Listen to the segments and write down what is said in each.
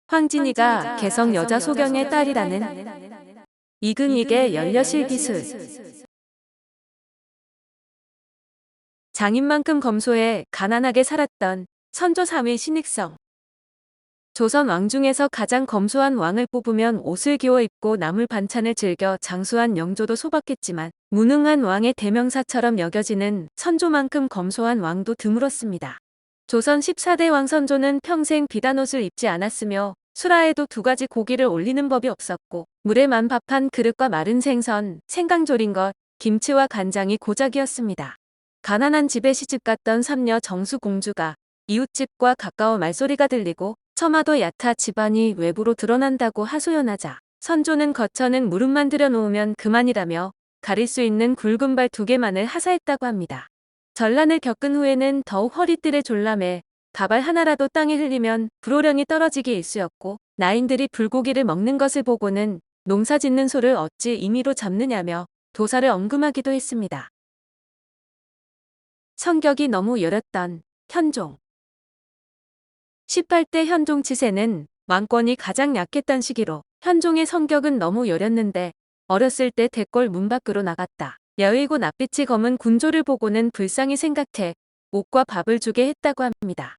황진이가 개성 여자 소경의 딸이라는 이금익의 연려실 기술. 장인만큼 검소해 가난하게 살았던 선조 3위 신익성. 조선 왕 중에서 가장 검소한 왕을 뽑으면 옷을 기워 입고 나물 반찬을 즐겨 장수한 영조도 소박했지만 무능한 왕의 대명사처럼 여겨지는 선조만큼 검소한 왕도 드물었습니다. 조선 14대 왕 선조는 평생 비단 옷을 입지 않았으며 수라에도 2가지 고기를 올리는 법이 없었고 물에만 밥 한 그릇과 마른 생선, 생강 졸인 것, 김치와 간장이 고작이었습니다. 가난한 집에 시집갔던 삼녀 정수공주가 이웃집과 가까워 말소리가 들리고 처마도 얕아 집안이 외부로 드러난다고 하소연하자 선조는 거처는 무릎만 들여놓으면 그만이라며 가릴 수 있는 굵은 발 2개만을 하사했다고 합니다. 전란을 겪은 후에는 더욱 허리띠를 졸라매 가발 하나라도 땅에 흘리면 불호령이 떨어지기 일쑤였고 나인들이 불고기를 먹는 것을 보고는 농사 짓는 소를 어찌 임의로 잡느냐며 도사를 엄금하기도 했습니다. 성격이 너무 여렸던 현종. 18대 현종 치세는 왕권이 가장 약했던 시기로 현종의 성격은 너무 여렸는데 어렸을 때 대궐 문 밖으로 나갔다. 여의고 낯빛이 검은 군조를 보고는 불쌍히 생각해 옷과 밥을 주게 했다고 합니다.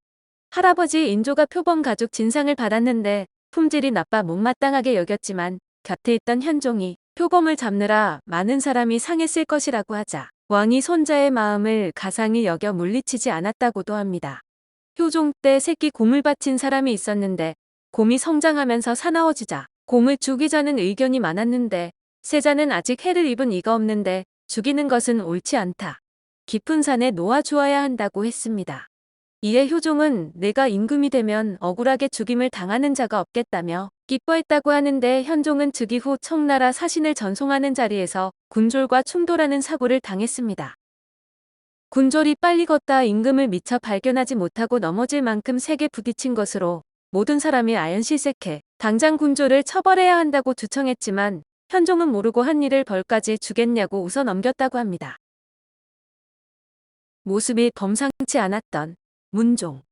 할아버지 인조가 표범 가죽 진상을 받았는데 품질이 나빠 못마땅하게 여겼지만 곁에 있던 현종이 표범을 잡느라 많은 사람이 상했을 것이라고 하자 왕이 손자의 마음을 가상히 여겨 물리치지 않았다고도 합니다. 효종 때 새끼 곰을 바친 사람이 있었는데 곰이 성장하면서 사나워지자 곰을 죽이자는 의견이 많았는데 세자는 아직 해를 입은 이가 없는데 죽이는 것은 옳지 않다. 깊은 산에 놓아 주어야 한다고 했습니다. 이에 효종은 내가 임금이 되면 억울하게 죽임을 당하는 자가 없겠다며 기뻐했다고 하는데 현종은 즉위 후 청나라 사신을 전송하는 자리에서 군졸과 충돌하는 사고를 당했습니다. 군졸이 빨리 걷다 임금을 미처 발견하지 못하고 넘어질 만큼 세게 부딪힌 것으로 모든 사람이 아연실색해 당장 군졸을 처벌해야 한다고 주청했지만 현종은 모르고 한 일을 벌까지 주겠냐고 웃어 넘겼다고 합니다. 모습이 범상치 않았던 문종.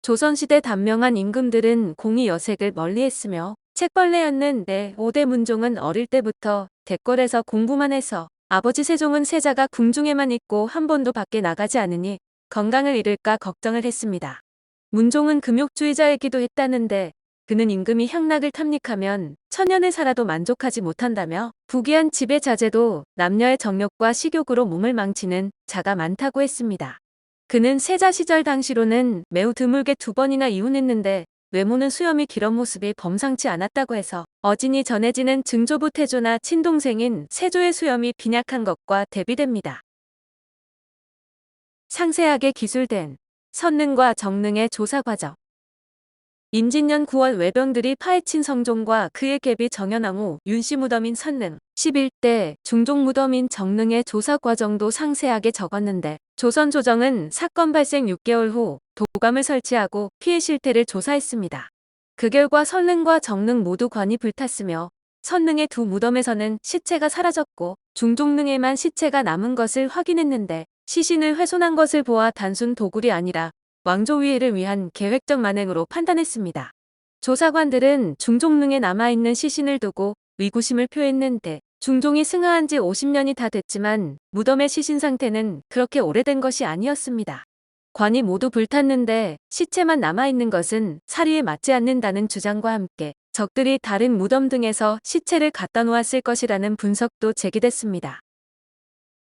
조선시대 단명한 임금들은 공의 여색을 멀리했으며 책벌레였는데 5대 문종은 어릴 때부터 대궐에서 공부만 해서 아버지 세종은 세자가 궁중에만 있고 한 번도 밖에 나가지 않으니 건강을 잃을까 걱정을 했습니다. 문종은 금욕주의자이기도 했다는데 그는 임금이 향락을 탐닉하면 천년을 살아도 만족하지 못한다며 부귀한 지배 자제도 남녀의 정욕과 식욕으로 몸을 망치는 자가 많다고 했습니다. 그는 세자 시절 당시로는 매우 드물게 2번이나 이혼했는데 외모는 수염이 길어 모습이 범상치 않았다고 해서 어진이 전해지는 증조부 태조나 친동생인 세조의 수염이 빈약한 것과 대비됩니다. 상세하게 기술된 선능과 정능의 조사 과정. 임진년 9월 외병들이 파헤친 성종과 그의 갭이 정연왕 후 윤씨 무덤인 선능, 11대 중종 무덤인 정능의 조사 과정도 상세하게 적었는데 조선 조정은 사건 발생 6개월 후 도감을 설치하고 피해 실태를 조사했습니다. 그 결과 선능과 정능 모두 관이 불탔으며 선능의 2 무덤에서는 시체가 사라졌고 중종능에만 시체가 남은 것을 확인했는데 시신을 훼손한 것을 보아 단순 도굴이 아니라 왕조위해를 위한 계획적 만행으로 판단했습니다. 조사관들은 중종능에 남아있는 시신을 두고 의구심을 표했는데 중종이 승하한 지 50년이 다 됐지만 무덤의 시신 상태는 그렇게 오래된 것이 아니었습니다. 관이 모두 불탔는데 시체만 남아있는 것은 사리에 맞지 않는다는 주장과 함께 적들이 다른 무덤 등에서 시체를 갖다 놓았을 것이라는 분석도 제기됐습니다.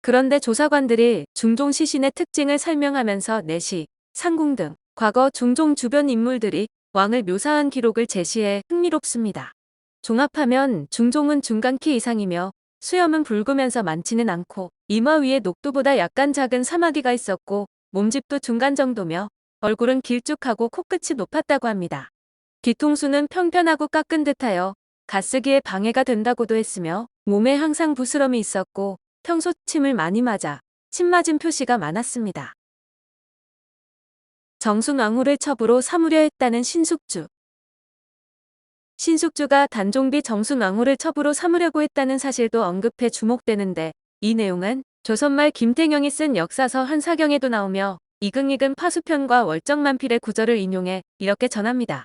그런데 조사관들이 중종 시신의 특징을 설명하면서 내시, 상궁 등 과거 중종 주변 인물들이 왕을 묘사한 기록을 제시해 흥미롭습니다. 종합하면 중종은 중간 키 이상이며 수염은 붉으면서 많지는 않고 이마 위에 녹두보다 약간 작은 사마귀가 있었고 몸집도 중간 정도며 얼굴은 길쭉하고 코끝이 높았다고 합니다. 뒤통수는 평평하고 깎은 듯하여 가쓰기에 방해가 된다고도 했으며 몸에 항상 부스럼이 있었고 평소 침을 많이 맞아 침 맞은 표시가 많았습니다. 정순왕후를 첩으로 삼으려 했다는 신숙주. 신숙주가 단종비 정순왕후를 첩으로 삼으려고 했다는 사실도 언급해 주목되는데 이 내용은 조선말 김태경이 쓴 역사서 한사경에도 나오며 이긍익은 파수편과 월정만필의 구절을 인용해 이렇게 전합니다.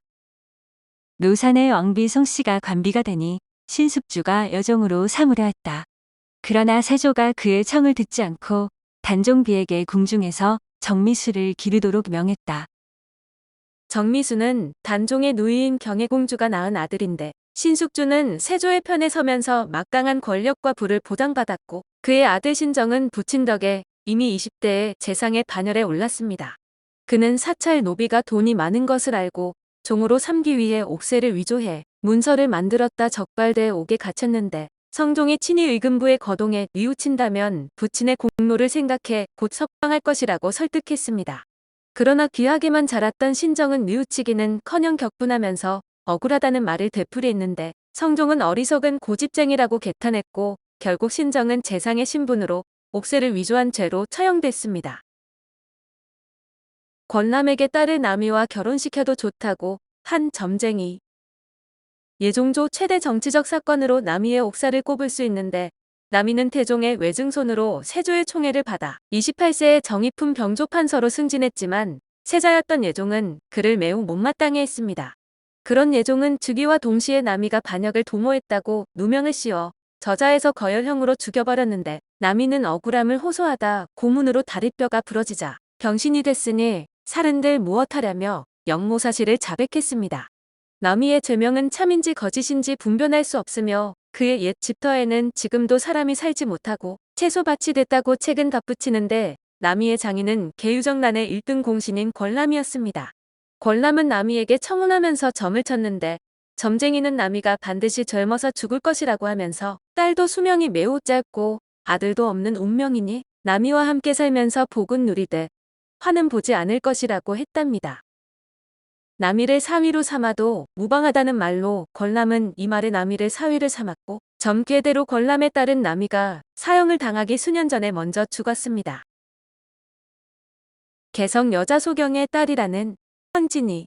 노산의 왕비 송씨가 관비가 되니 신숙주가 여종으로 삼으려 했다. 그러나 세조가 그의 청을 듣지 않고 단종비에게 궁중에서 정미수를 기르도록 명했다. 정미수는 단종의 누이인 경혜공주가 낳은 아들인데 신숙주는 세조의 편에 서면서 막강한 권력과 부를 보장받았고 그의 아들 신정은 부친 덕에 이미 20대에 재상의 반열에 올랐습니다. 그는 사찰 노비가 돈이 많은 것을 알고 종으로 삼기 위해 옥새를 위조해 문서를 만들었다 적발돼 옥에 갇혔는데 성종이 친히 의금부에 거동해 뉘우친다면 부친의 공로를 생각해 곧 석방할 것이라고 설득했습니다. 그러나 귀하게만 자랐던 신정은 뉘우치기는커녕 격분하면서 억울하다는 말을 되풀이했는데 성종은 어리석은 고집쟁이라고 개탄했고 결국 신정은 재상의 신분으로 옥새를 위조한 죄로 처형됐습니다. 권람에게 딸을 남이와 결혼시켜도 좋다고 한 점쟁이. 예종조 최대 정치적 사건으로 남이의 옥사를 꼽을 수 있는데 남이는 태종의 외증손으로 세조의 총애를 받아 28세에 정의품 병조판서로 승진했지만 세자였던 예종은 그를 매우 못마땅해 했습니다. 그런 예종은 즉위와 동시에 남이가 반역을 도모했다고 누명을 씌워 저자에서 거열형으로 죽여버렸는데 남이는 억울함을 호소하다 고문으로 다리뼈가 부러지자 병신이 됐으니 살은들 무엇하랴며 영모사실을 자백했습니다. 남이의 죄명은 참인지 거짓인지 분별할 수 없으며 그의 옛 집터에는 지금도 사람이 살지 못하고 채소밭이 됐다고 책은 덧붙이는데 남이의 장인은 계유정란의 1등 공신인 권람이었습니다. 권람은 남이에게 청혼하면서 점을 쳤는데 점쟁이는 남이가 반드시 젊어서 죽을 것이라고 하면서 딸도 수명이 매우 짧고 아들도 없는 운명이니 남이와 함께 살면서 복은 누리되 화는 보지 않을 것이라고 했답니다. 남이를 사위로 삼아도 무방하다는 말로 권람은 이 말에 남이를 사위를 삼았고 점괘대로 권람의 딸은 남이가 사형을 당하기 수년 전에 먼저 죽었습니다. 개성 여자 소경의 딸이라는 황진이.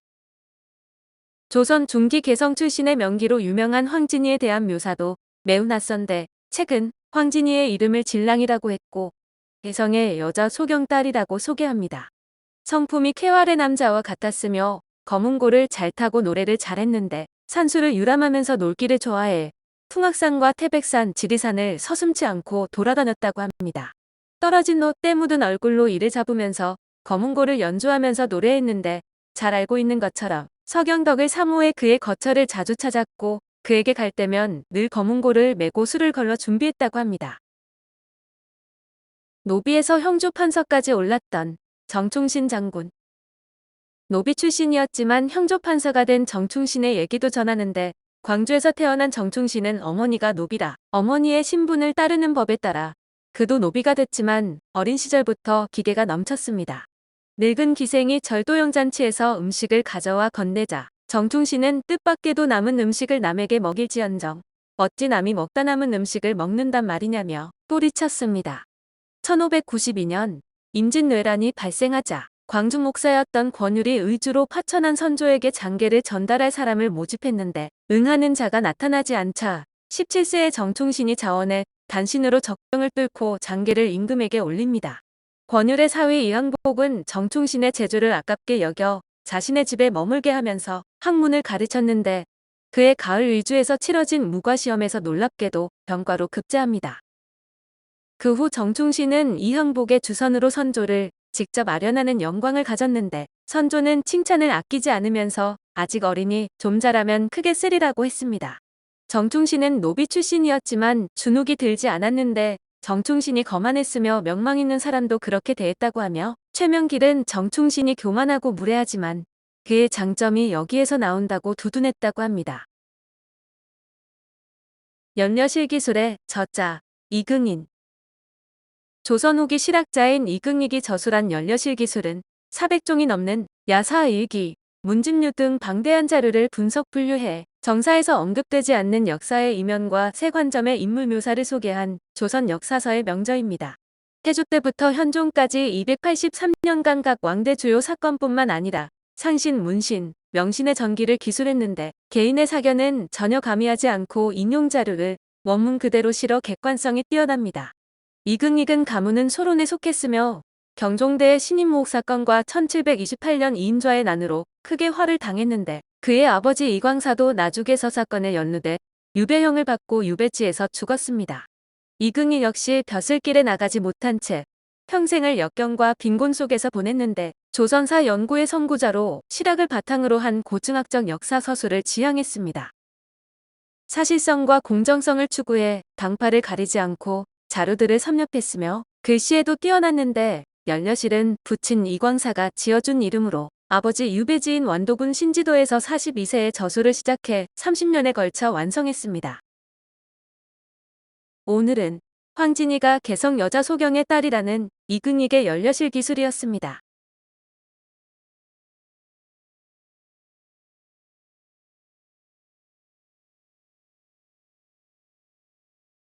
조선 중기 개성 출신의 명기로 유명한 황진이에 대한 묘사도 매우 낯선데 책은 황진이의 이름을 진랑이라고 했고 개성의 여자 소경 딸이라고 소개합니다. 성품이 쾌활의 남자와 같았으며 검은고를 잘 타고 노래를 잘했는데 산수를 유람하면서 놀기를 좋아해 풍악산과 태백산, 지리산을 서슴지 않고 돌아다녔다고 합니다. 떨어진 옷 때 묻은 얼굴로 이를 잡으면서 검은고를 연주하면서 노래했는데 잘 알고 있는 것처럼 서경덕을 사모해 그의 거처를 자주 찾았고 그에게 갈 때면 늘 검은고를 메고 술을 걸러 준비했다고 합니다. 노비에서 형조판서까지 올랐던 정충신 장군. 노비 출신이었지만 형조판서가 된 정충신의 얘기도 전하는데 광주에서 태어난 정충신은 어머니가 노비라 어머니의 신분을 따르는 법에 따라 그도 노비가 됐지만 어린 시절부터 기계가 넘쳤습니다. 늙은 기생이 절도영잔치에서 음식을 가져와 건네자 정충신은 뜻밖에도 남은 음식을 남에게 먹일지언정 어찌 남이 먹다 남은 음식을 먹는단 말이냐며 뿌리쳤습니다. 1592년 임진왜란이 발생하자 광주 목사였던 권율이 의주로 파천한 선조에게 장계를 전달할 사람을 모집했는데 응하는 자가 나타나지 않자 17세의 정충신이 자원해 단신으로 적병을 뚫고 장계를 임금에게 올립니다. 권율의 사위 이항복은 정충신의 제주를 아깝게 여겨 자신의 집에 머물게 하면서 학문을 가르쳤는데 그의 가을 의주에서 치러진 무과시험에서 놀랍게도 병과로 급제합니다. 그 후 정충신은 이항복의 주선으로 선조를 직접 아련하는 영광을 가졌는데 선조는 칭찬을 아끼지 않으면서 아직 어리니 좀 잘하면 크게 쓰리라고 했습니다. 정충신은 노비 출신이었지만 주눅이 들지 않았는데 정충신이 거만했으며 명망 있는 사람도 그렇게 대했다고 하며 최명길은 정충신이 교만하고 무례하지만 그의 장점이 여기에서 나온다고 두둔했다고 합니다. 연려실기술의 저자 이긍인. 조선 후기 실학자인 이긍익이 저술한 연려실기술은 400종이 넘는 야사 일기, 문집류 등 방대한 자료를 분석 분류해 정사에서 언급되지 않는 역사의 이면과 세 관점의 인물 묘사를 소개한 조선 역사서의 명저입니다. 태조 때부터 현종까지 283년간 각 왕대 주요 사건뿐만 아니라 상신, 문신, 명신의 전기를 기술했는데 개인의 사견은 전혀 가미하지 않고 인용 자료를 원문 그대로 실어 객관성이 뛰어납니다. 이긍익은 가문은 소론에 속했으며 경종대의 신임모옥 사건과 1728년 이인좌의 난으로 크게 화를 당했는데 그의 아버지 이광사도 나주개서 사건에 연루돼 유배형을 받고 유배지에서 죽었습니다. 이근희 역시 벼슬길에 나가지 못한 채 평생을 역경과 빈곤 속에서 보냈는데 조선사 연구의 선구자로 실학을 바탕으로 한 고증학적 역사 서술을 지향했습니다. 사실성과 공정성을 추구해 당파를 가리지 않고 자료들을 섭렵했으며 글씨에도 뛰어났는데 연려실은 부친 이광사가 지어준 이름으로 아버지 유배지인 완도군 신지도에서 42세에 저술을 시작해 30년에 걸쳐 완성했습니다. 오늘은 황진이가 개성 여자 소경의 딸이라는 이근익의 연려실 기술이었습니다.